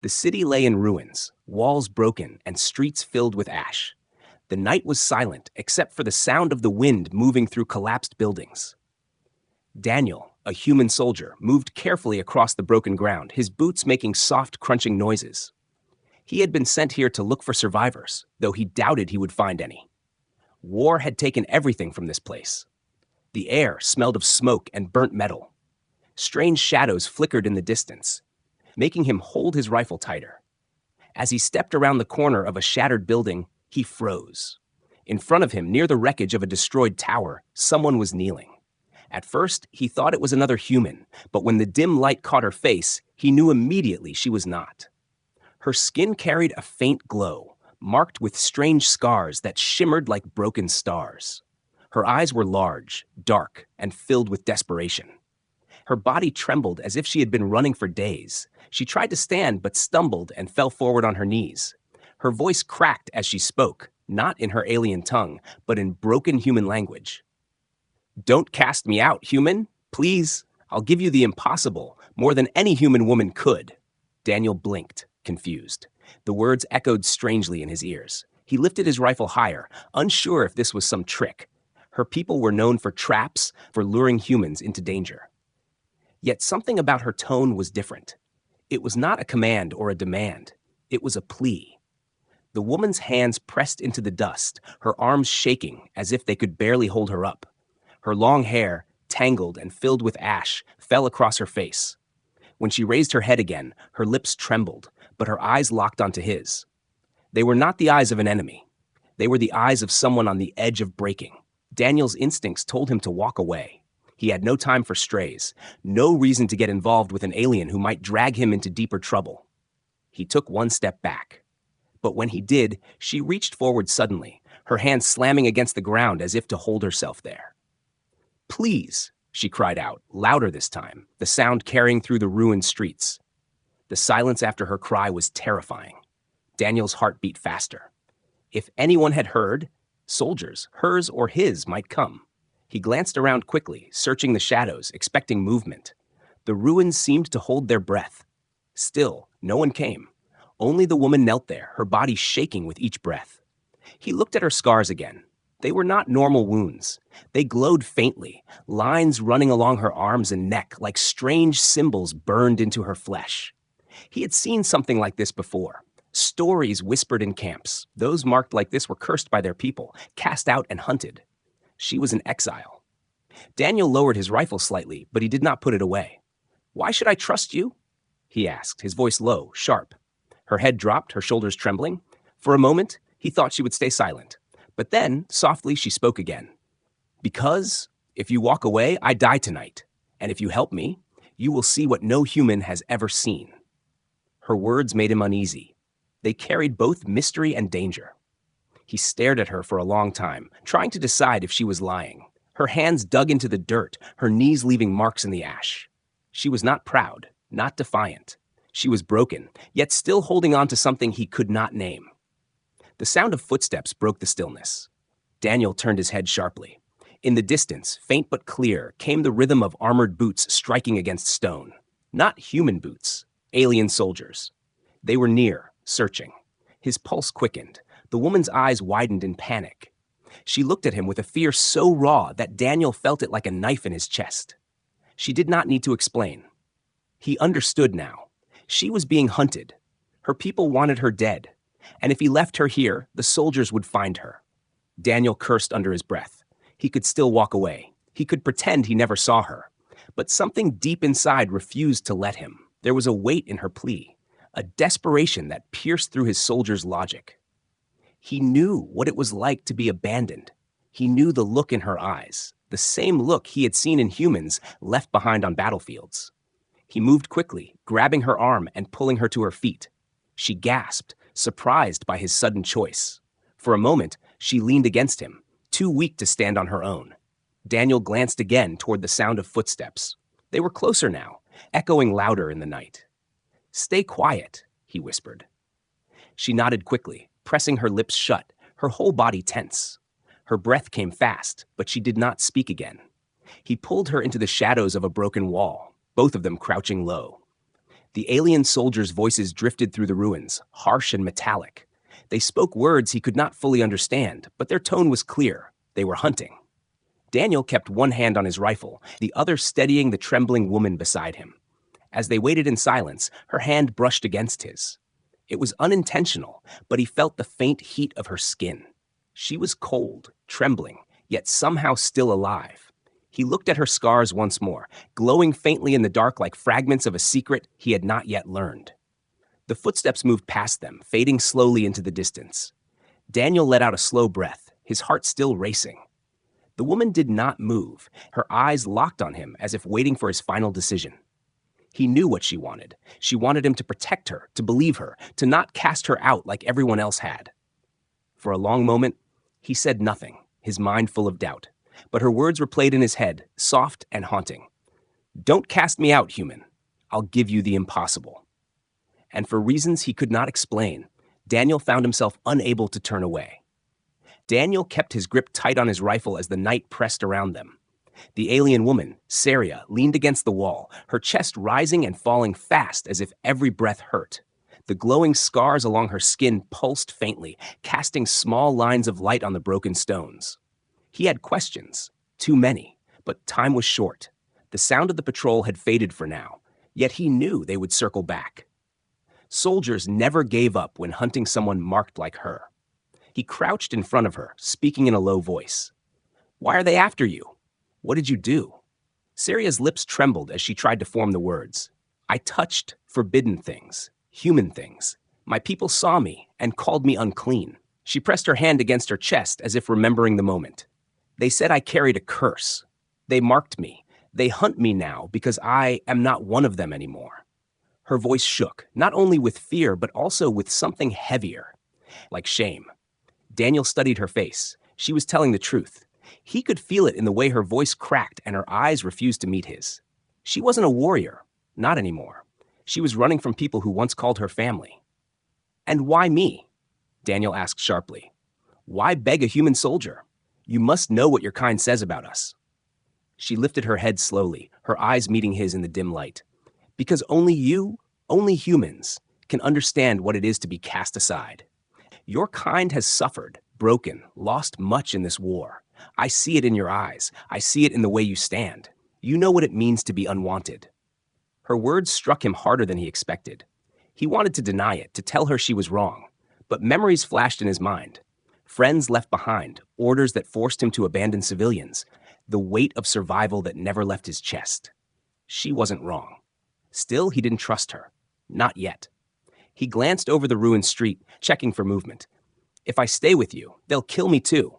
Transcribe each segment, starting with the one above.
The city lay in ruins, walls broken, and streets filled with ash. The night was silent except for the sound of the wind moving through collapsed buildings. Daniel, a human soldier, moved carefully across the broken ground, his boots making soft, crunching noises. He had been sent here to look for survivors, though he doubted he would find any. War had taken everything from this place. The air smelled of smoke and burnt metal. Strange shadows flickered in the distance, making him hold his rifle tighter. As he stepped around the corner of a shattered building, he froze. In front of him, near the wreckage of a destroyed tower, someone was kneeling. At first, he thought it was another human, but when the dim light caught her face, he knew immediately she was not. Her skin carried a faint glow, marked with strange scars that shimmered like broken stars. Her eyes were large, dark, and filled with desperation. Her body trembled as if she had been running for days. She tried to stand but stumbled and fell forward on her knees. Her voice cracked as she spoke, not in her alien tongue, but in broken human language. "Don't cast me out, human. Please, I'll give you the impossible, more than any human woman could." Daniel blinked, confused. The words echoed strangely in his ears. He lifted his rifle higher, unsure if this was some trick. Her people were known for traps, for luring humans into danger. Yet something about her tone was different. It was not a command or a demand. It was a plea. The woman's hands pressed into the dust, her arms shaking as if they could barely hold her up. Her long hair, tangled and filled with ash, fell across her face. When she raised her head again, her lips trembled, but her eyes locked onto his. They were not the eyes of an enemy. They were the eyes of someone on the edge of breaking. Daniel's instincts told him to walk away. He had no time for strays, no reason to get involved with an alien who might drag him into deeper trouble. He took one step back. But when he did, she reached forward suddenly, her hand slamming against the ground as if to hold herself there. "Please," she cried out, louder this time, the sound carrying through the ruined streets. The silence after her cry was terrifying. Daniel's heart beat faster. If anyone had heard, soldiers, hers or his, might come. He glanced around quickly, searching the shadows, expecting movement. The ruins seemed to hold their breath. Still, no one came. Only the woman knelt there, her body shaking with each breath. He looked at her scars again. They were not normal wounds. They glowed faintly, lines running along her arms and neck like strange symbols burned into her flesh. He had seen something like this before. Stories whispered in camps. Those marked like this were cursed by their people, cast out and hunted. She was an exile. Daniel lowered his rifle slightly, but he did not put it away. "Why should I trust you?" he asked, his voice low, sharp. Her head dropped, her shoulders trembling. For a moment, he thought she would stay silent. But then, softly, she spoke again. "Because if you walk away, I die tonight. And if you help me, you will see what no human has ever seen." Her words made him uneasy. They carried both mystery and danger. He stared at her for a long time, trying to decide if she was lying. Her hands dug into the dirt, her knees leaving marks in the ash. She was not proud, not defiant. She was broken, yet still holding on to something he could not name. The sound of footsteps broke the stillness. Daniel turned his head sharply. In the distance, faint but clear, came the rhythm of armored boots striking against stone. Not human boots, alien soldiers. They were near, searching. His pulse quickened. The woman's eyes widened in panic. She looked at him with a fear so raw that Daniel felt it like a knife in his chest. She did not need to explain. He understood now. She was being hunted. Her people wanted her dead. And if he left her here, the soldiers would find her. Daniel cursed under his breath. He could still walk away. He could pretend he never saw her. But something deep inside refused to let him. There was a weight in her plea, a desperation that pierced through his soldier's logic. He knew what it was like to be abandoned. He knew the look in her eyes, the same look he had seen in humans left behind on battlefields. He moved quickly, grabbing her arm and pulling her to her feet. She gasped, surprised by his sudden choice. For a moment, she leaned against him, too weak to stand on her own. Daniel glanced again toward the sound of footsteps. They were closer now, echoing louder in the night. "Stay quiet," he whispered. She nodded quickly, pressing her lips shut, her whole body tense. Her breath came fast, but she did not speak again. He pulled her into the shadows of a broken wall, both of them crouching low. The alien soldiers' voices drifted through the ruins, harsh and metallic. They spoke words he could not fully understand, but their tone was clear. They were hunting. Daniel kept one hand on his rifle, the other steadying the trembling woman beside him. As they waited in silence, her hand brushed against his. It was unintentional, but he felt the faint heat of her skin. She was cold, trembling, yet somehow still alive. He looked at her scars once more, glowing faintly in the dark like fragments of a secret he had not yet learned. The footsteps moved past them, fading slowly into the distance. Daniel let out a slow breath, his heart still racing. The woman did not move, her eyes locked on him as if waiting for his final decision. He knew what she wanted. She wanted him to protect her, to believe her, to not cast her out like everyone else had. For a long moment, he said nothing, his mind full of doubt. But her words replayed in his head, soft and haunting. "Don't cast me out, human. I'll give you the impossible." And for reasons he could not explain, Daniel found himself unable to turn away. Daniel kept his grip tight on his rifle as the night pressed around them. The alien woman, Saria, leaned against the wall, her chest rising and falling fast as if every breath hurt. The glowing scars along her skin pulsed faintly, casting small lines of light on the broken stones. He had questions, too many, but time was short. The sound of the patrol had faded for now, yet he knew they would circle back. Soldiers never gave up when hunting someone marked like her. He crouched in front of her, speaking in a low voice. "Why are they after you? What did you do?" Saria's lips trembled as she tried to form the words. "I touched forbidden things, human things. My people saw me and called me unclean." She pressed her hand against her chest as if remembering the moment. "They said I carried a curse. They marked me. They hunt me now because I am not one of them anymore." Her voice shook, not only with fear, but also with something heavier, like shame. Daniel studied her face. She was telling the truth. He could feel it in the way her voice cracked and her eyes refused to meet his. She wasn't a warrior, not anymore. She was running from people who once called her family. "And why me?" Daniel asked sharply. "Why beg a human soldier? You must know what your kind says about us." She lifted her head slowly, her eyes meeting his in the dim light. "Because only you, only humans, can understand what it is to be cast aside. Your kind has suffered, broken, lost much in this war. I see it in your eyes. I see it in the way you stand. You know what it means to be unwanted." Her words struck him harder than he expected. He wanted to deny it, to tell her she was wrong. But memories flashed in his mind. Friends left behind, orders that forced him to abandon civilians, the weight of survival that never left his chest. She wasn't wrong. Still, he didn't trust her. Not yet. He glanced over the ruined street, checking for movement. "If I stay with you, they'll kill me too."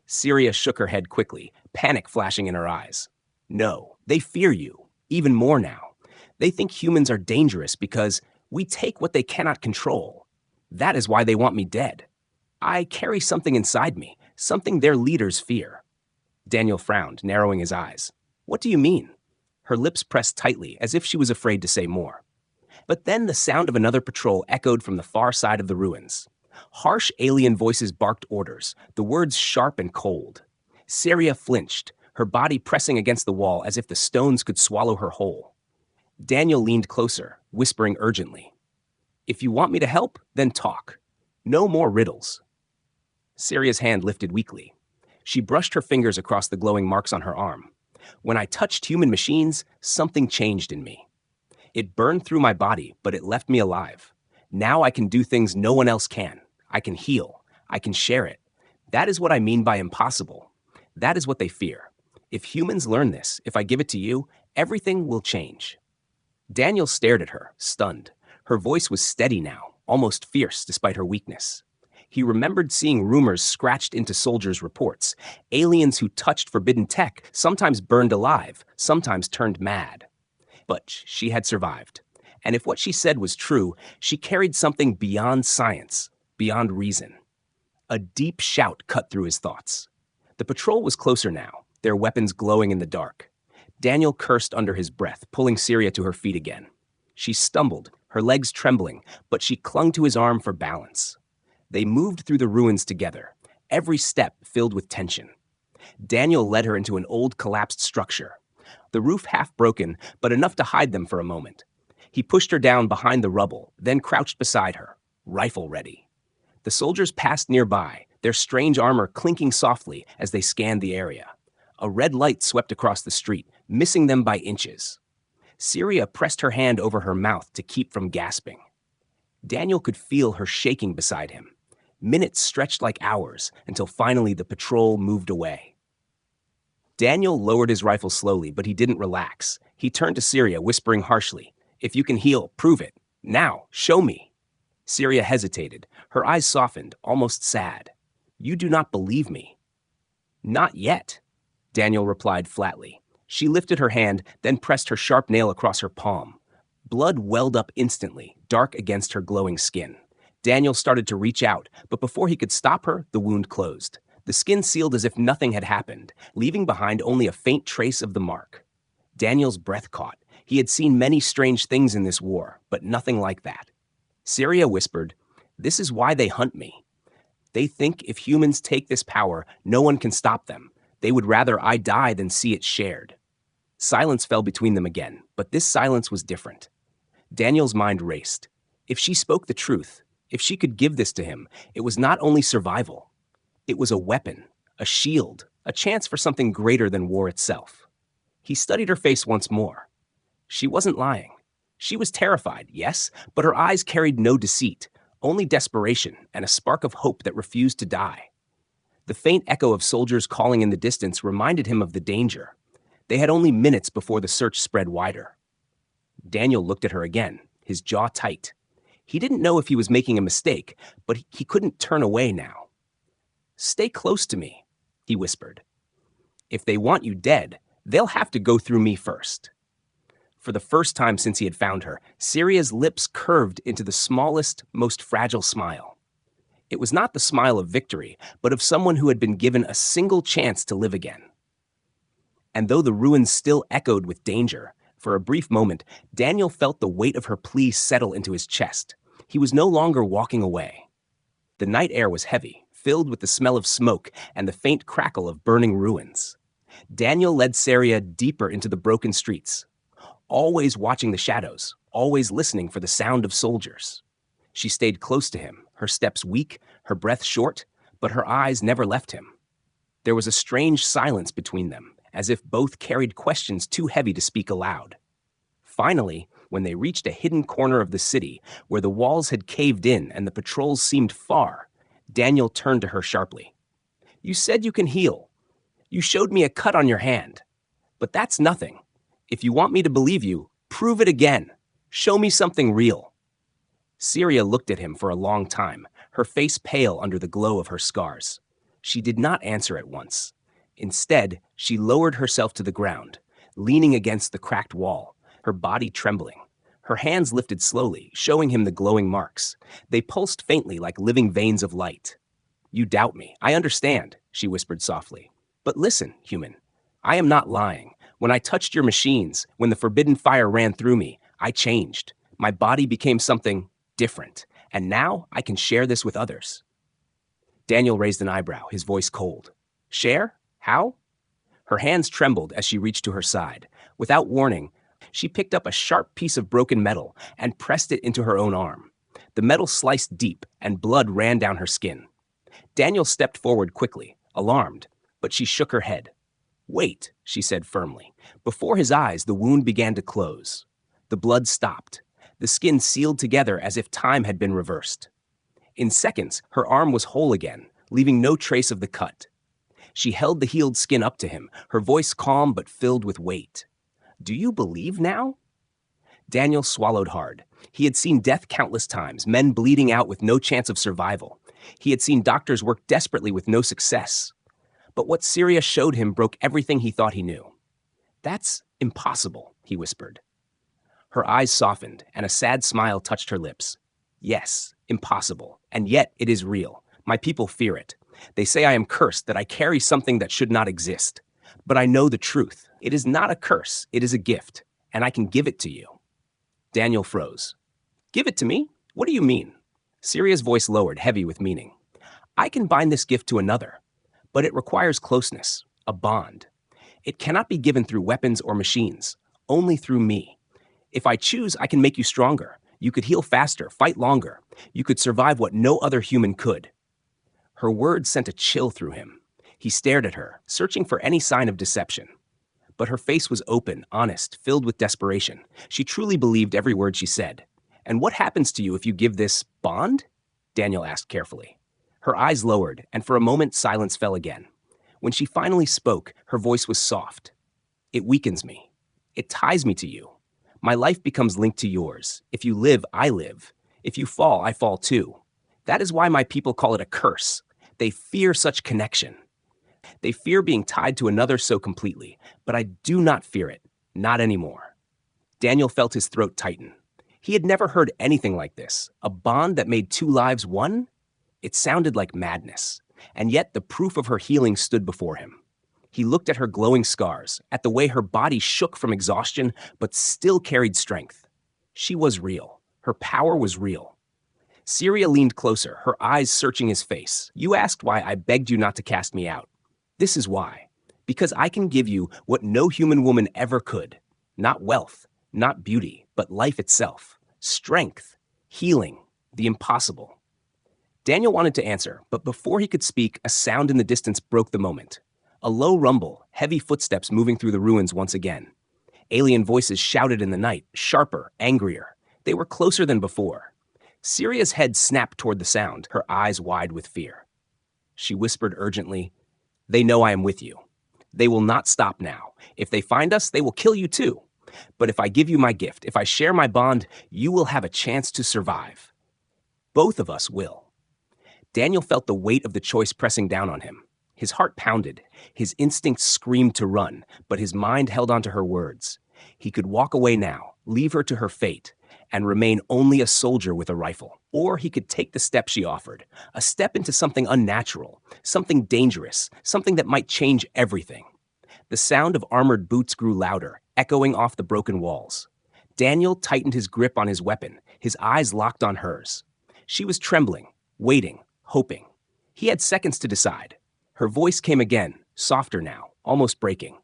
Saria shook her head quickly, panic flashing in her eyes. "No, they fear you, even more now. They think humans are dangerous because we take what they cannot control. That is why they want me dead. I carry something inside me, something their leaders fear." Daniel frowned, narrowing his eyes. "What do you mean?" Her lips pressed tightly, as if she was afraid to say more. But then the sound of another patrol echoed from the far side of the ruins. Harsh alien voices barked orders, the words sharp and cold. Saria flinched, her body pressing against the wall as if the stones could swallow her whole. Daniel leaned closer, whispering urgently. "If you want me to help, then talk. No more riddles." Saria's hand lifted weakly. She brushed her fingers across the glowing marks on her arm. "When I touched human machines, something changed in me. It burned through my body, but it left me alive. Now I can do things no one else can. I can heal. I can share it. That is what I mean by impossible. That is what they fear. If humans learn this, if I give it to you, everything will change." Daniel stared at her, stunned. Her voice was steady now, almost fierce despite her weakness. He remembered seeing rumors scratched into soldiers' reports. Aliens who touched forbidden tech, sometimes burned alive, sometimes turned mad. But she had survived. And if what she said was true, she carried something beyond science, beyond reason. A deep shout cut through his thoughts. The patrol was closer now, their weapons glowing in the dark. Daniel cursed under his breath, pulling Saria to her feet again. She stumbled, her legs trembling, but she clung to his arm for balance. They moved through the ruins together, every step filled with tension. Daniel led her into an old collapsed structure. The roof half broken, but enough to hide them for a moment. He pushed her down behind the rubble, then crouched beside her, rifle ready. The soldiers passed nearby, their strange armor clinking softly as they scanned the area. A red light swept across the street, missing them by inches. Syria pressed her hand over her mouth to keep from gasping. Daniel could feel her shaking beside him. Minutes stretched like hours until finally the patrol moved away. Daniel lowered his rifle slowly, but he didn't relax. He turned to Syria, whispering harshly, "If you can heal, prove it. Now, show me." Syria hesitated. Her eyes softened, almost sad. "You do not believe me." "Not yet," Daniel replied flatly. She lifted her hand, then pressed her sharp nail across her palm. Blood welled up instantly, dark against her glowing skin. Daniel started to reach out, but before he could stop her, the wound closed. The skin sealed as if nothing had happened, leaving behind only a faint trace of the mark. Daniel's breath caught. He had seen many strange things in this war, but nothing like that. Syria whispered, "This is why they hunt me. They think if humans take this power, no one can stop them. They would rather I die than see it shared." Silence fell between them again, but this silence was different. Daniel's mind raced. If she spoke the truth, if she could give this to him, it was not only survival. It was a weapon, a shield, a chance for something greater than war itself. He studied her face once more. She wasn't lying. She was terrified, yes, but her eyes carried no deceit, only desperation and a spark of hope that refused to die. The faint echo of soldiers calling in the distance reminded him of the danger. They had only minutes before the search spread wider. Daniel looked at her again, his jaw tight. He didn't know if he was making a mistake, but he couldn't turn away now. "Stay close to me," he whispered. "If they want you dead, they'll have to go through me first." For the first time since he had found her, Syria's lips curved into the smallest, most fragile smile. It was not the smile of victory, but of someone who had been given a single chance to live again. And though the ruins still echoed with danger, for a brief moment, Daniel felt the weight of her plea settle into his chest. He was no longer walking away. The night air was heavy, filled with the smell of smoke and the faint crackle of burning ruins. Daniel led Syria deeper into the broken streets, always watching the shadows, always listening for the sound of soldiers. She stayed close to him, her steps weak, her breath short, but her eyes never left him. There was a strange silence between them, as if both carried questions too heavy to speak aloud. Finally, when they reached a hidden corner of the city, where the walls had caved in and the patrols seemed far, Daniel turned to her sharply. "You said you can heal. You showed me a cut on your hand. But that's nothing. If you want me to believe you, prove it again. Show me something real." Syria looked at him for a long time, her face pale under the glow of her scars. She did not answer at once. Instead, she lowered herself to the ground, leaning against the cracked wall, her body trembling. Her hands lifted slowly, showing him the glowing marks. They pulsed faintly like living veins of light. "You doubt me. I understand," she whispered softly. "But listen, human. I am not lying. When I touched your machines, when the forbidden fire ran through me, I changed. My body became something different. And now I can share this with others." Daniel raised an eyebrow, his voice cold. "Share? How?" Her hands trembled as she reached to her side. Without warning, she picked up a sharp piece of broken metal and pressed it into her own arm. The metal sliced deep, and blood ran down her skin. Daniel stepped forward quickly, alarmed, but she shook her head. "Wait," she said firmly. Before his eyes, the wound began to close. The blood stopped. The skin sealed together as if time had been reversed. In seconds, her arm was whole again, leaving no trace of the cut. She held the healed skin up to him, her voice calm but filled with weight. "Do you believe now?" Daniel swallowed hard. He had seen death countless times, men bleeding out with no chance of survival. He had seen doctors work desperately with no success. But what Syria showed him broke everything he thought he knew. "That's impossible," he whispered. Her eyes softened, and a sad smile touched her lips. "Yes, impossible, and yet it is real. My people fear it. They say I am cursed, that I carry something that should not exist. But I know the truth. It is not a curse, it is a gift, and I can give it to you." Daniel froze. "Give it to me? What do you mean?" Syria's voice lowered, heavy with meaning. "I can bind this gift to another, but it requires closeness, a bond. It cannot be given through weapons or machines, only through me. If I choose, I can make you stronger. You could heal faster, fight longer. You could survive what no other human could. Her words sent a chill through him. He stared at her, searching for any sign of deception. But her face was open, honest, filled with desperation. She truly believed every word she said. And what happens to you if you give this bond? Daniel asked carefully. Her eyes lowered, and for a moment silence fell again. When she finally spoke, her voice was soft. It weakens me. It ties me to you. My life becomes linked to yours. If you live, I live. If you fall, I fall too. That is why my people call it a curse. They fear such connection. They fear being tied to another so completely, but I do not fear it. Not anymore. Daniel felt his throat tighten. He had never heard anything like this. A bond that made two lives one? It sounded like madness. And yet the proof of her healing stood before him. He looked at her glowing scars, at the way her body shook from exhaustion but still carried strength. She was real. Her power was real. Syria leaned closer, her eyes searching his face. You asked why I begged you not to cast me out. This is why. Because I can give you what no human woman ever could. Not wealth, not beauty, but life itself. Strength, healing, the impossible. Daniel wanted to answer, but before he could speak, a sound in the distance broke the moment. A low rumble, heavy footsteps moving through the ruins once again. Alien voices shouted in the night, sharper, angrier. They were closer than before. Syria's head snapped toward the sound, her eyes wide with fear. She whispered urgently, "They know I am with you. They will not stop now. If they find us, they will kill you too. But if I give you my gift, if I share my bond, you will have a chance to survive. Both of us will." Daniel felt the weight of the choice pressing down on him. His heart pounded. His instincts screamed to run, but his mind held on to her words. He could walk away now, leave her to her fate, and remain only a soldier with a rifle. Or he could take the step she offered, a step into something unnatural, something dangerous, something that might change everything. The sound of armored boots grew louder, echoing off the broken walls. Daniel tightened his grip on his weapon, his eyes locked on hers. She was trembling, waiting, hoping. He had seconds to decide. Her voice came again, softer now, almost breaking.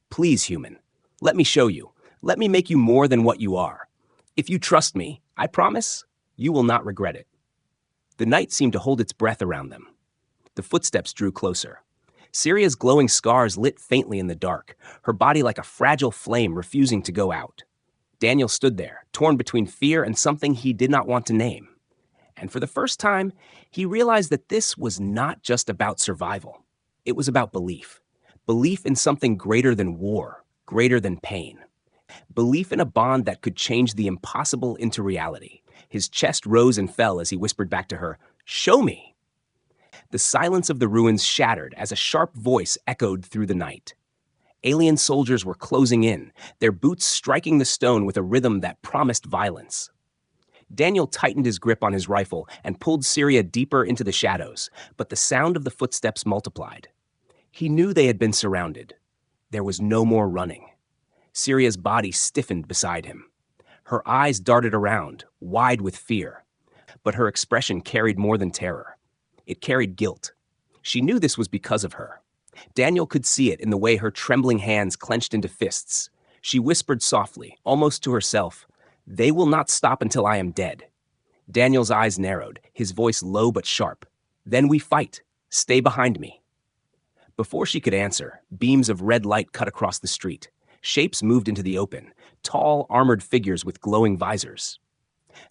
"Please, human, let me show you. Let me make you more than what you are. If you trust me, I promise, you will not regret it." The night seemed to hold its breath around them. The footsteps drew closer. Syria's glowing scars lit faintly in the dark, her body like a fragile flame refusing to go out. Daniel stood there, torn between fear and something he did not want to name. And for the first time, he realized that this was not just about survival. It was about belief. Belief in something greater than war, greater than pain. Belief in a bond that could change the impossible into reality. His chest rose and fell as he whispered back to her, "Show me." The silence of the ruins shattered as a sharp voice echoed through the night. Alien soldiers were closing in, their boots striking the stone with a rhythm that promised violence. Daniel tightened his grip on his rifle and pulled Syria deeper into the shadows, but the sound of the footsteps multiplied. He knew they had been surrounded. There was no more running. Syria's body stiffened beside him. Her eyes darted around, wide with fear. But her expression carried more than terror. It carried guilt. She knew this was because of her. Daniel could see it in the way her trembling hands clenched into fists. She whispered softly, almost to herself, "They will not stop until I am dead." Daniel's eyes narrowed, his voice low but sharp. "Then we fight. Stay behind me." Before she could answer, beams of red light cut across the street. Shapes moved into the open, tall, armored figures with glowing visors.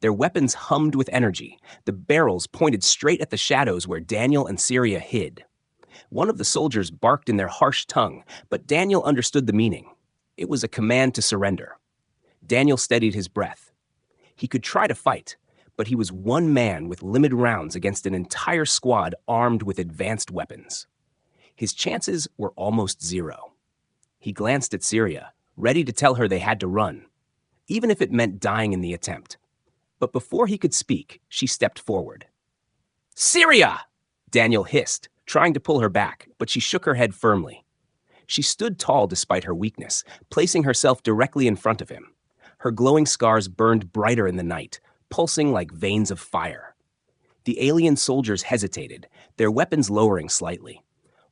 Their weapons hummed with energy. The barrels pointed straight at the shadows where Daniel and Syria hid. One of the soldiers barked in their harsh tongue, but Daniel understood the meaning. It was a command to surrender. Daniel steadied his breath. He could try to fight, but he was one man with limited rounds against an entire squad armed with advanced weapons. His chances were almost zero. He glanced at Syria, ready to tell her they had to run, even if it meant dying in the attempt. But before he could speak, she stepped forward. "Syria!" Daniel hissed, trying to pull her back, but she shook her head firmly. She stood tall despite her weakness, placing herself directly in front of him. Her glowing scars burned brighter in the night, pulsing like veins of fire. The alien soldiers hesitated, their weapons lowering slightly.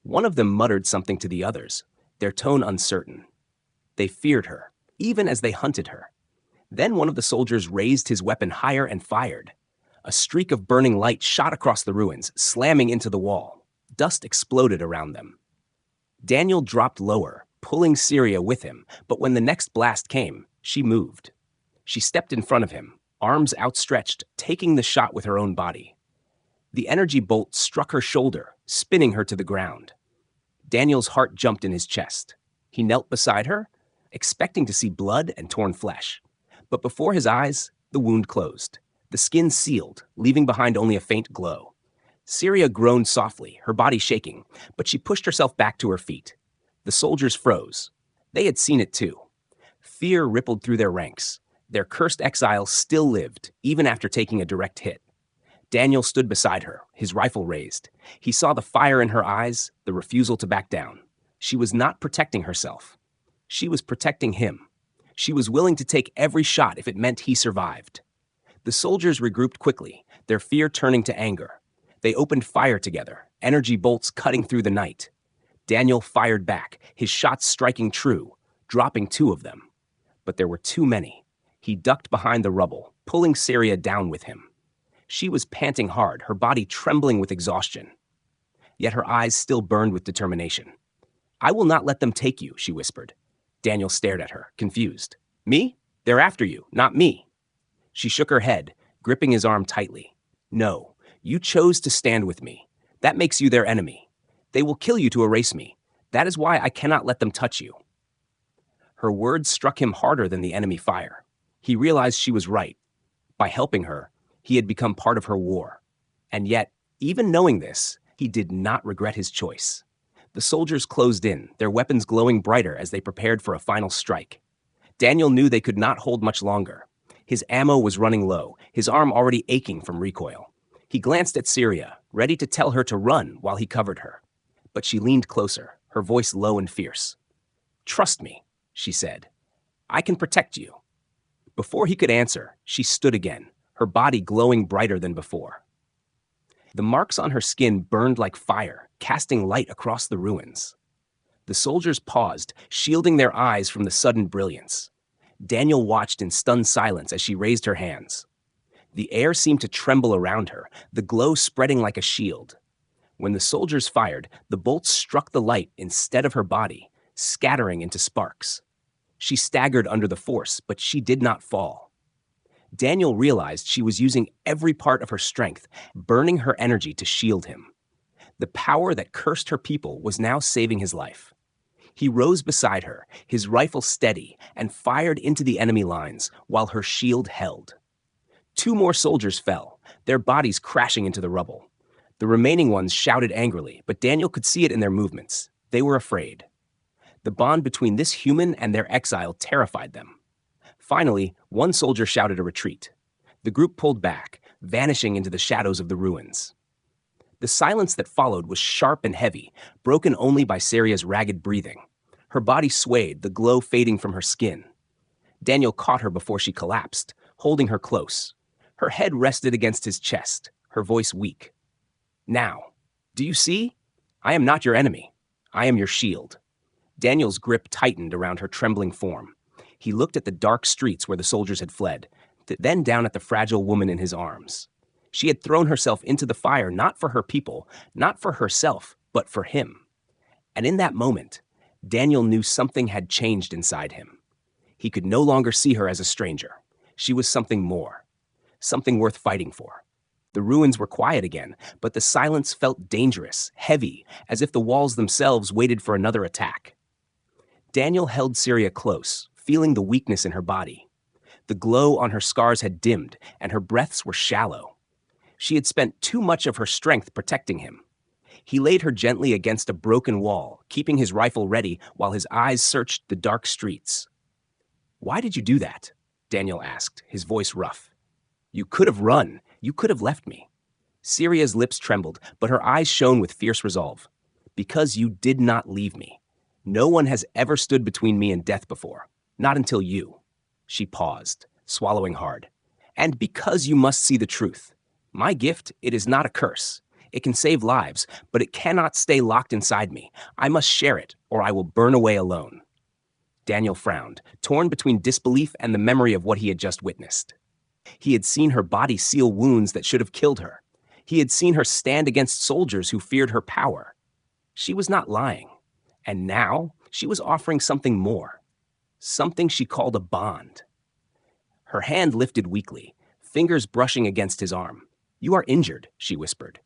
One of them muttered something to the others, their tone uncertain. They feared her, even as they hunted her. Then one of the soldiers raised his weapon higher and fired. A streak of burning light shot across the ruins, slamming into the wall. Dust exploded around them. Daniel dropped lower, pulling Syria with him, but when the next blast came, she moved. She stepped in front of him, arms outstretched, taking the shot with her own body. The energy bolt struck her shoulder, spinning her to the ground. Daniel's heart jumped in his chest. He knelt beside her, expecting to see blood and torn flesh. But before his eyes, the wound closed. The skin sealed, leaving behind only a faint glow. Syria groaned softly, her body shaking, but she pushed herself back to her feet. The soldiers froze. They had seen it too. Fear rippled through their ranks. Their cursed exile still lived, even after taking a direct hit. Daniel stood beside her, his rifle raised. He saw the fire in her eyes, the refusal to back down. She was not protecting herself. She was protecting him. She was willing to take every shot if it meant he survived. The soldiers regrouped quickly, their fear turning to anger. They opened fire together, energy bolts cutting through the night. Daniel fired back, his shots striking true, dropping 2 of them. But there were too many. He ducked behind the rubble, pulling Syria down with him. She was panting hard, her body trembling with exhaustion. Yet her eyes still burned with determination. "I will not let them take you," she whispered. Daniel stared at her, confused. "Me? They're after you, not me." She shook her head, gripping his arm tightly. "No, you chose to stand with me. That makes you their enemy. They will kill you to erase me. That is why I cannot let them touch you." Her words struck him harder than the enemy fire. He realized she was right. By helping her, he had become part of her war. And yet, even knowing this, he did not regret his choice. The soldiers closed in, their weapons glowing brighter as they prepared for a final strike. Daniel knew they could not hold much longer. His ammo was running low, his arm already aching from recoil. He glanced at Syria, ready to tell her to run while he covered her. But she leaned closer, her voice low and fierce. "Trust me," she said. "I can protect you." Before he could answer, she stood again, her body glowing brighter than before. The marks on her skin burned like fire, casting light across the ruins. The soldiers paused, shielding their eyes from the sudden brilliance. Daniel watched in stunned silence as she raised her hands. The air seemed to tremble around her, the glow spreading like a shield. When the soldiers fired, the bolts struck the light instead of her body, scattering into sparks. She staggered under the force, but she did not fall. Daniel realized she was using every part of her strength, burning her energy to shield him. The power that cursed her people was now saving his life. He rose beside her, his rifle steady, and fired into the enemy lines while her shield held. 2 more soldiers fell, their bodies crashing into the rubble. The remaining ones shouted angrily, but Daniel could see it in their movements. They were afraid. The bond between this human and their exile terrified them. Finally, one soldier shouted a retreat. The group pulled back, vanishing into the shadows of the ruins. The silence that followed was sharp and heavy, broken only by Syria's ragged breathing. Her body swayed, the glow fading from her skin. Daniel caught her before she collapsed, holding her close. Her head rested against his chest, her voice weak. "Now, do you see? I am not your enemy. I am your shield." Daniel's grip tightened around her trembling form. He looked at the dark streets where the soldiers had fled, then down at the fragile woman in his arms. She had thrown herself into the fire not for her people, not for herself, but for him. And in that moment, Daniel knew something had changed inside him. He could no longer see her as a stranger. She was something more, something worth fighting for. The ruins were quiet again, but the silence felt dangerous, heavy, as if the walls themselves waited for another attack. Daniel held Syria close, feeling the weakness in her body. The glow on her scars had dimmed, and her breaths were shallow. She had spent too much of her strength protecting him. He laid her gently against a broken wall, keeping his rifle ready while his eyes searched the dark streets. "Why did you do that?" Daniel asked, his voice rough. "You could have run. You could have left me." Syria's lips trembled, but her eyes shone with fierce resolve. "Because you did not leave me. No one has ever stood between me and death before. Not until you." She paused, swallowing hard. "And because you must see the truth. My gift, it is not a curse. It can save lives, but it cannot stay locked inside me. I must share it, or I will burn away alone." Daniel frowned, torn between disbelief and the memory of what he had just witnessed. He had seen her body seal wounds that should have killed her. He had seen her stand against soldiers who feared her power. She was not lying. And now she was offering something more. Something she called a bond. Her hand lifted weakly, fingers brushing against his arm. "You are injured," she whispered.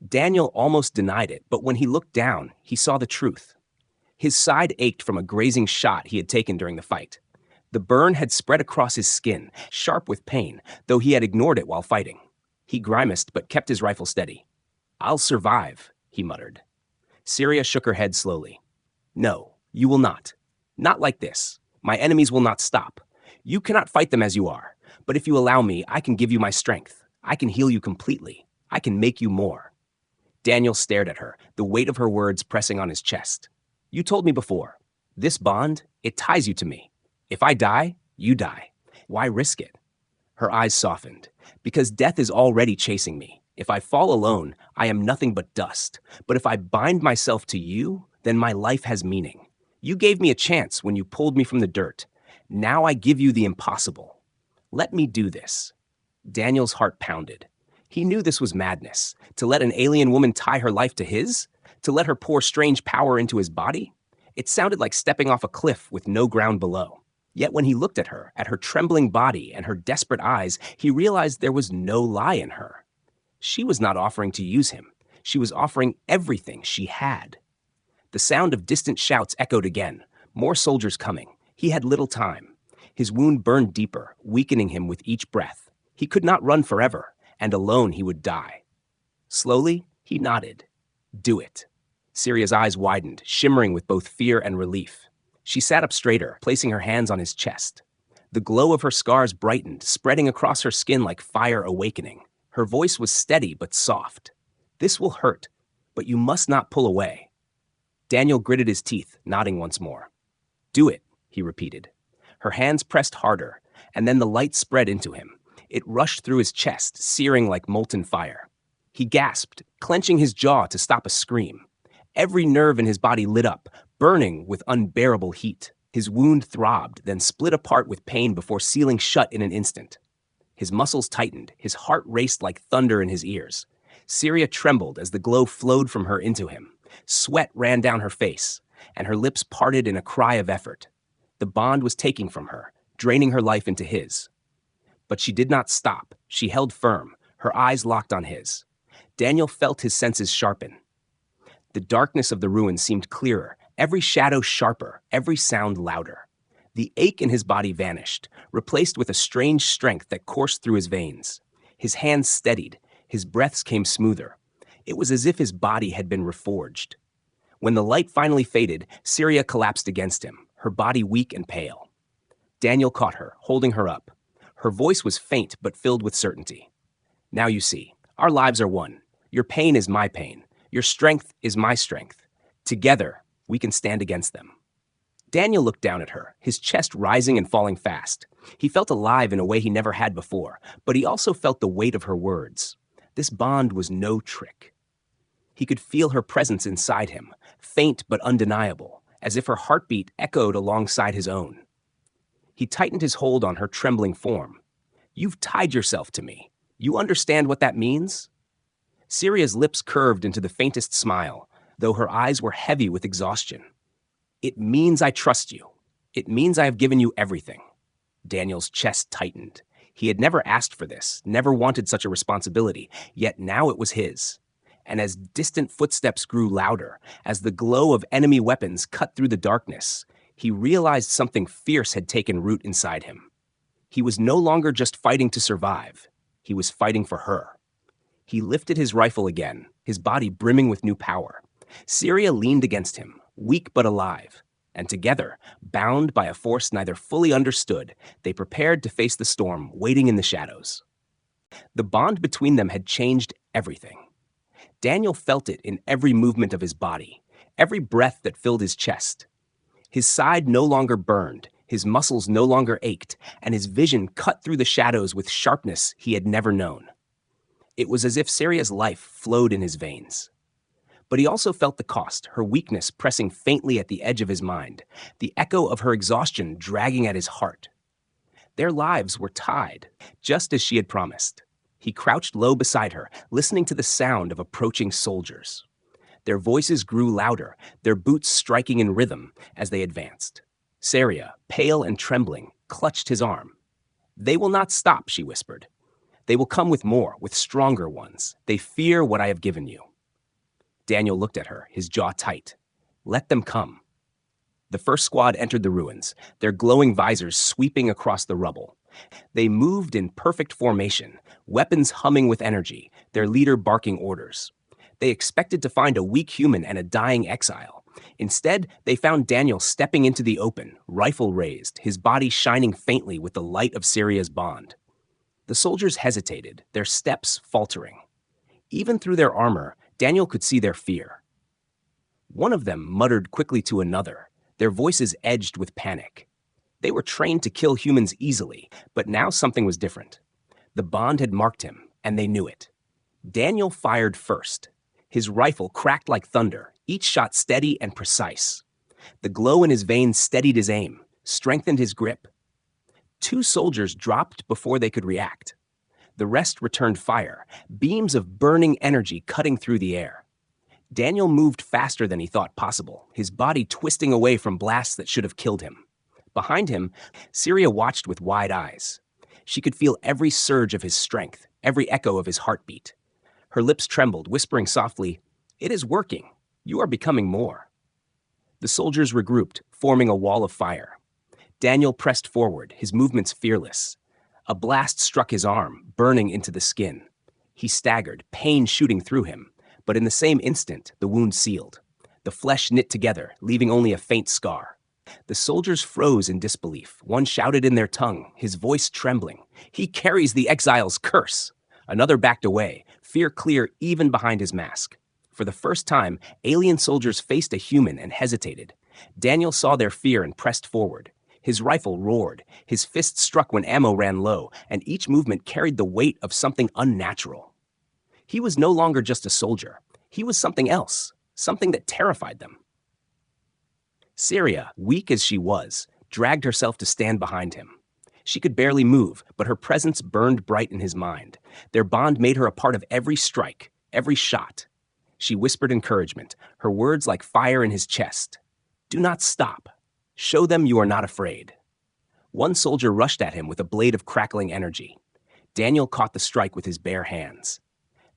Daniel almost denied it, but when he looked down, he saw the truth. His side ached from a grazing shot he had taken during the fight. The burn had spread across his skin, sharp with pain, though he had ignored it while fighting. He grimaced but kept his rifle steady. "I'll survive," he muttered. Syria shook her head slowly. "No, you will not. Not like this. My enemies will not stop. You cannot fight them as you are, but if you allow me, I can give you my strength. I can heal you completely. I can make you more." Daniel stared at her, the weight of her words pressing on his chest. "You told me before. This bond, it ties you to me. If I die, you die. Why risk it?" Her eyes softened. "Because death is already chasing me. If I fall alone, I am nothing but dust. But if I bind myself to you, then my life has meaning. You gave me a chance when you pulled me from the dirt. Now I give you the impossible. Let me do this." Daniel's heart pounded. He knew this was madness. To let an alien woman tie her life to his? To let her pour strange power into his body? It sounded like stepping off a cliff with no ground below. Yet when he looked at her trembling body and her desperate eyes, he realized there was no lie in her. She was not offering to use him. She was offering everything she had. The sound of distant shouts echoed again. More soldiers coming. He had little time. His wound burned deeper, weakening him with each breath. He could not run forever, and alone he would die. Slowly, he nodded. "Do it." Syria's eyes widened, shimmering with both fear and relief. She sat up straighter, placing her hands on his chest. The glow of her scars brightened, spreading across her skin like fire awakening. Her voice was steady but soft. "This will hurt, but you must not pull away." Daniel gritted his teeth, nodding once more. "Do it," he repeated. Her hands pressed harder, and then the light spread into him. It rushed through his chest, searing like molten fire. He gasped, clenching his jaw to stop a scream. Every nerve in his body lit up, burning with unbearable heat. His wound throbbed, then split apart with pain before sealing shut in an instant. His muscles tightened, his heart raced like thunder in his ears. Syria trembled as the glow flowed from her into him. Sweat ran down her face, and her lips parted in a cry of effort. The bond was taking from her, draining her life into his. But she did not stop. She held firm, her eyes locked on his. Daniel felt his senses sharpen. The darkness of the ruins seemed clearer, every shadow sharper, every sound louder. The ache in his body vanished, replaced with a strange strength that coursed through his veins. His hands steadied, his breaths came smoother. It was as if his body had been reforged. When the light finally faded, Syria collapsed against him, her body weak and pale. Daniel caught her, holding her up. Her voice was faint but filled with certainty. "Now you see, our lives are one. Your pain is my pain. Your strength is my strength. Together, we can stand against them." Daniel looked down at her, his chest rising and falling fast. He felt alive in a way he never had before, but he also felt the weight of her words. This bond was no trick. He could feel her presence inside him, faint but undeniable, as if her heartbeat echoed alongside his own. He tightened his hold on her trembling form. "You've tied yourself to me. You understand what that means?" Syria's lips curved into the faintest smile, though her eyes were heavy with exhaustion. "It means I trust you. It means I have given you everything." Daniel's chest tightened. He had never asked for this, never wanted such a responsibility, yet now it was his. And as distant footsteps grew louder, as the glow of enemy weapons cut through the darkness, he realized something fierce had taken root inside him. He was no longer just fighting to survive. He was fighting for her. He lifted his rifle again, his body brimming with new power. Syria leaned against him, weak but alive, and together, bound by a force neither fully understood, they prepared to face the storm waiting in the shadows. The bond between them had changed everything. Daniel felt it in every movement of his body, every breath that filled his chest. His side no longer burned, his muscles no longer ached, and his vision cut through the shadows with sharpness he had never known. It was as if Syria's life flowed in his veins. But he also felt the cost, her weakness pressing faintly at the edge of his mind, the echo of her exhaustion dragging at his heart. Their lives were tied, just as she had promised. He crouched low beside her, listening to the sound of approaching soldiers. Their voices grew louder, their boots striking in rhythm as they advanced. Saria, pale and trembling, clutched his arm. "They will not stop," she whispered. "They will come with more, with stronger ones. They fear what I have given you." Daniel looked at her, his jaw tight. "Let them come." The first squad entered the ruins, their glowing visors sweeping across the rubble. They moved in perfect formation, weapons humming with energy, their leader barking orders. They expected to find a weak human and a dying exile. Instead, they found Daniel stepping into the open, rifle raised, his body shining faintly with the light of Syria's bond. The soldiers hesitated, their steps faltering. Even through their armor, Daniel could see their fear. One of them muttered quickly to another, their voices edged with panic. They were trained to kill humans easily, but now something was different. The bond had marked him, and they knew it. Daniel fired first. His rifle cracked like thunder, each shot steady and precise. The glow in his veins steadied his aim, strengthened his grip. 2 soldiers dropped before they could react. The rest returned fire, beams of burning energy cutting through the air. Daniel moved faster than he thought possible, his body twisting away from blasts that should have killed him. Behind him, Syria watched with wide eyes. She could feel every surge of his strength, every echo of his heartbeat. Her lips trembled, whispering softly, "It is working. You are becoming more." The soldiers regrouped, forming a wall of fire. Daniel pressed forward, his movements fearless. A blast struck his arm, burning into the skin. He staggered, pain shooting through him, but in the same instant, the wound sealed. The flesh knit together, leaving only a faint scar. The soldiers froze in disbelief. One shouted in their tongue, his voice trembling, "He carries the exile's curse!" Another backed away, fear clear even behind his mask. For the first time, alien soldiers faced a human and hesitated. Daniel saw their fear and pressed forward. His rifle roared, his fist struck when ammo ran low, and each movement carried the weight of something unnatural. He was no longer just a soldier. He was something else, something that terrified them. Syria, weak as she was, dragged herself to stand behind him. She could barely move, but her presence burned bright in his mind. Their bond made her a part of every strike, every shot. She whispered encouragement, her words like fire in his chest. "Do not stop. Show them you are not afraid." One soldier rushed at him with a blade of crackling energy. Daniel caught the strike with his bare hands.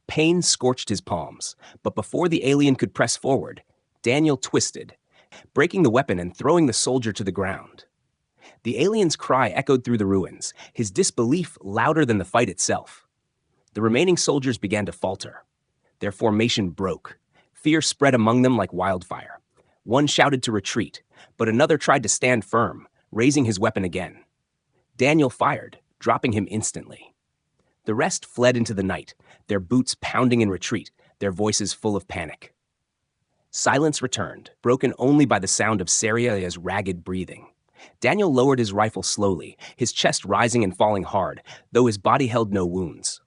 Pain scorched his palms, but before the alien could press forward, Daniel twisted, breaking the weapon and throwing the soldier to the ground. The alien's cry echoed through the ruins, his disbelief louder than the fight itself. The remaining soldiers began to falter. Their formation broke. Fear spread among them like wildfire. One shouted to retreat, but another tried to stand firm, raising his weapon again. Daniel fired, dropping him instantly. The rest fled into the night, their boots pounding in retreat, their voices full of panic. Silence returned, broken only by the sound of Saria's ragged breathing. Daniel lowered his rifle slowly, his chest rising and falling hard, though his body held no wounds.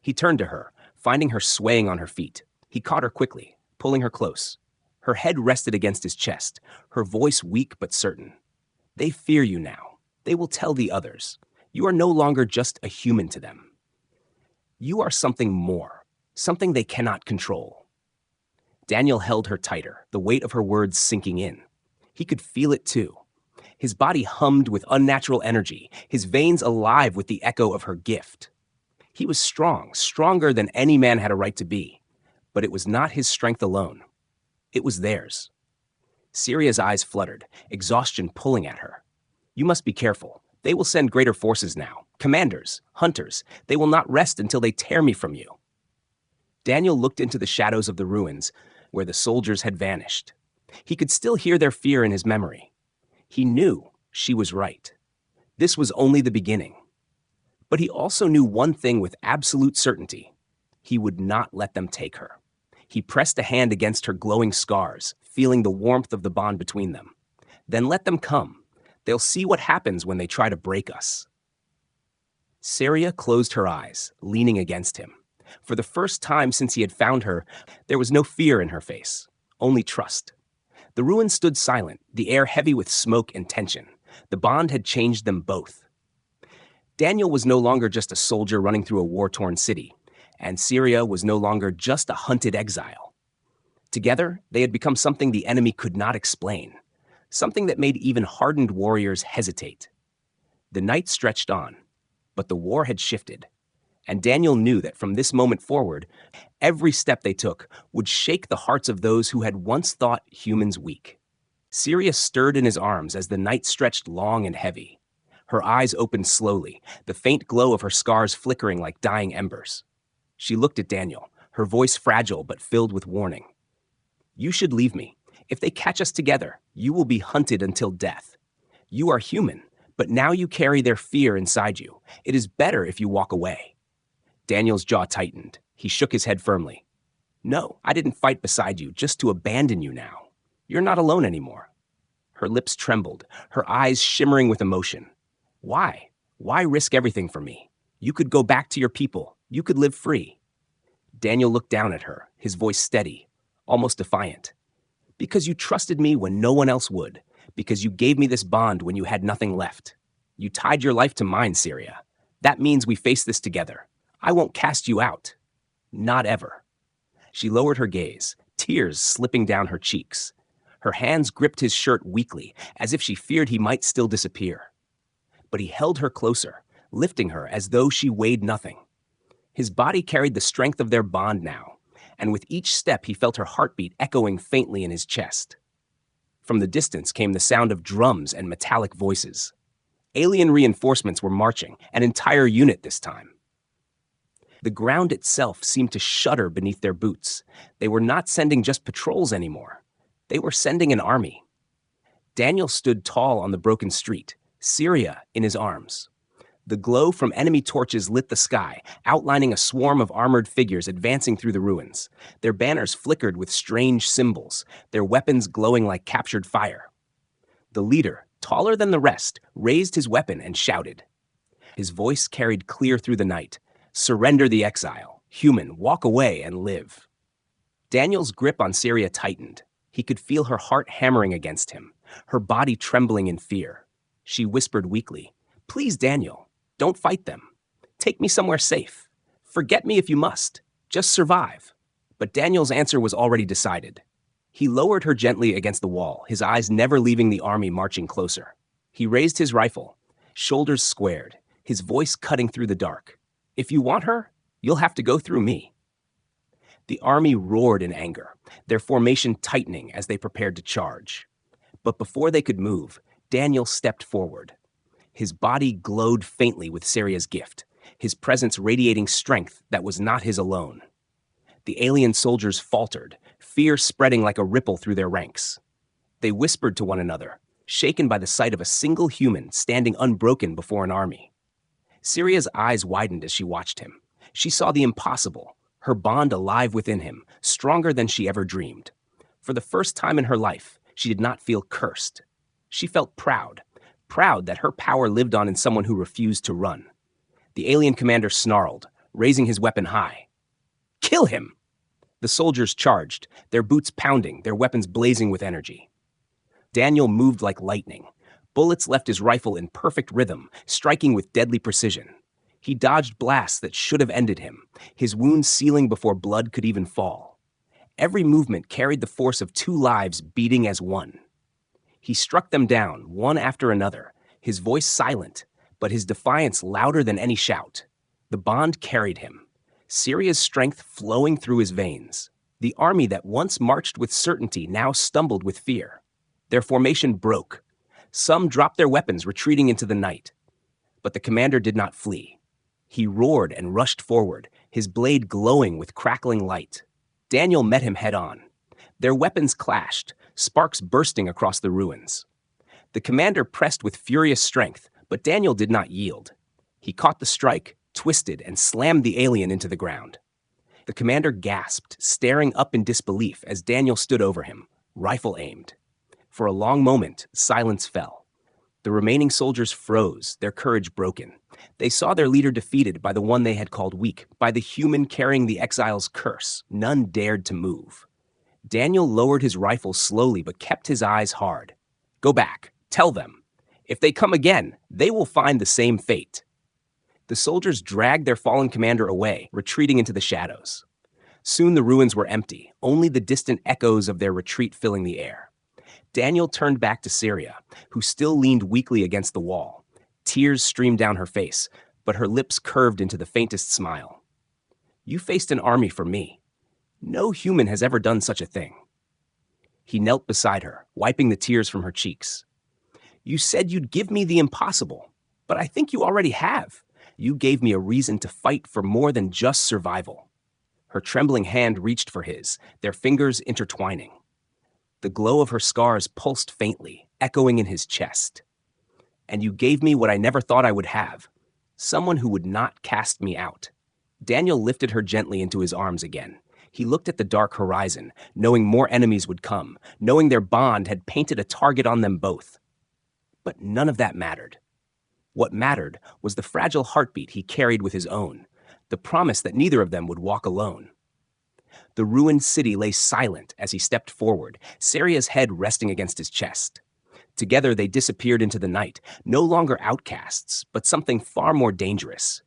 He turned to her, finding her swaying on her feet. He caught her quickly, pulling her close. Her head rested against his chest, her voice weak but certain. "They fear you now. They will tell the others. You are no longer just a human to them. You are something more, something they cannot control." Daniel held her tighter, the weight of her words sinking in. He could feel it too. His body hummed with unnatural energy, his veins alive with the echo of her gift. He was strong, stronger than any man had a right to be. But it was not his strength alone. It was theirs. Syria's eyes fluttered, exhaustion pulling at her. "You must be careful. They will send greater forces now. Commanders, hunters. They will not rest until they tear me from you." Daniel looked into the shadows of the ruins, where the soldiers had vanished. He could still hear their fear in his memory. He knew she was right. This was only the beginning. But he also knew one thing with absolute certainty. He would not let them take her. He pressed a hand against her glowing scars, feeling the warmth of the bond between them. "Then let them come. They'll see what happens when they try to break us." Syria closed her eyes, leaning against him. For the first time since he had found her, there was no fear in her face, only trust. The ruins stood silent, the air heavy with smoke and tension. The bond had changed them both. Daniel was no longer just a soldier running through a war-torn city, and Syria was no longer just a hunted exile. Together, they had become something the enemy could not explain, something that made even hardened warriors hesitate. The night stretched on, but the war had shifted, and Daniel knew that from this moment forward, every step they took would shake the hearts of those who had once thought humans weak. Syria stirred in his arms as the night stretched long and heavy. Her eyes opened slowly, the faint glow of her scars flickering like dying embers. She looked at Daniel, her voice fragile but filled with warning. "You should leave me. If they catch us together, you will be hunted until death. You are human, but now you carry their fear inside you. It is better if you walk away." Daniel's jaw tightened. He shook his head firmly. "No, I didn't fight beside you just to abandon you now. You're not alone anymore." Her lips trembled, her eyes shimmering with emotion. "Why? Why risk everything for me? You could go back to your people. You could live free." Daniel looked down at her, his voice steady, almost defiant. "Because you trusted me when no one else would. Because you gave me this bond when you had nothing left. You tied your life to mine, Syria. That means we face this together. I won't cast you out. Not ever." She lowered her gaze, tears slipping down her cheeks. Her hands gripped his shirt weakly, as if she feared he might still disappear. But he held her closer, lifting her as though she weighed nothing. His body carried the strength of their bond now, and with each step he felt her heartbeat echoing faintly in his chest. From the distance came the sound of drums and metallic voices. Alien reinforcements were marching, an entire unit this time. The ground itself seemed to shudder beneath their boots. They were not sending just patrols anymore. They were sending an army. Daniel stood tall on the broken street, Syria in his arms. The glow from enemy torches lit the sky, outlining a swarm of armored figures advancing through the ruins. Their banners flickered with strange symbols, their weapons glowing like captured fire. The leader, taller than the rest, raised his weapon and shouted. His voice carried clear through the night. "Surrender the exile. Human, walk away and live." Daniel's grip on Syria tightened. He could feel her heart hammering against him, her body trembling in fear. She whispered weakly, "Please, Daniel, don't fight them. Take me somewhere safe. Forget me if you must. Just survive." But Daniel's answer was already decided. He lowered her gently against the wall, his eyes never leaving the army marching closer. He raised his rifle, shoulders squared, his voice cutting through the dark. "If you want her, you'll have to go through me." The army roared in anger, their formation tightening as they prepared to charge. But before they could move, Daniel stepped forward. His body glowed faintly with Syria's gift, his presence radiating strength that was not his alone. The alien soldiers faltered, fear spreading like a ripple through their ranks. They whispered to one another, shaken by the sight of a single human standing unbroken before an army. Syria's eyes widened as she watched him. She saw the impossible, her bond alive within him, stronger than she ever dreamed. For the first time in her life, she did not feel cursed. She felt proud that her power lived on in someone who refused to run. The alien commander snarled, raising his weapon high. "Kill him!" The soldiers charged, their boots pounding, their weapons blazing with energy. Daniel moved like lightning. Bullets left his rifle in perfect rhythm, striking with deadly precision. He dodged blasts that should have ended him, his wounds sealing before blood could even fall. Every movement carried the force of two lives beating as one. He struck them down, one after another, his voice silent, but his defiance louder than any shout. The bond carried him, Syria's strength flowing through his veins. The army that once marched with certainty now stumbled with fear. Their formation broke. Some dropped their weapons, retreating into the night. But the commander did not flee. He roared and rushed forward, his blade glowing with crackling light. Daniel met him head-on. Their weapons clashed, sparks bursting across the ruins. The commander pressed with furious strength, but Daniel did not yield. He caught the strike, twisted, and slammed the alien into the ground. The commander gasped, staring up in disbelief as Daniel stood over him, rifle aimed. For a long moment, silence fell. The remaining soldiers froze, their courage broken. They saw their leader defeated by the one they had called weak, by the human carrying the exile's curse. None dared to move. Daniel lowered his rifle slowly but kept his eyes hard. Go back. Tell them. If they come again, they will find the same fate. The soldiers dragged their fallen commander away, retreating into the shadows. Soon the ruins were empty, only the distant echoes of their retreat filling the air. Daniel turned back to Syria, who still leaned weakly against the wall. Tears streamed down her face, but her lips curved into the faintest smile. You faced an army for me. No human has ever done such a thing. He knelt beside her, wiping the tears from her cheeks. You said you'd give me the impossible, but I think you already have. You gave me a reason to fight for more than just survival. Her trembling hand reached for his, their fingers intertwining. The glow of her scars pulsed faintly, echoing in his chest. And you gave me what I never thought I would have, someone who would not cast me out. Daniel lifted her gently into his arms again. He looked at the dark horizon, knowing more enemies would come, knowing their bond had painted a target on them both. But none of that mattered. What mattered was the fragile heartbeat he carried with his own, the promise that neither of them would walk alone. The ruined city lay silent as he stepped forward, Syria's head resting against his chest. Together they disappeared into the night, no longer outcasts, but something far more dangerous.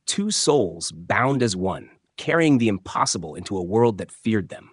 Two souls bound as one, carrying the impossible into a world that feared them.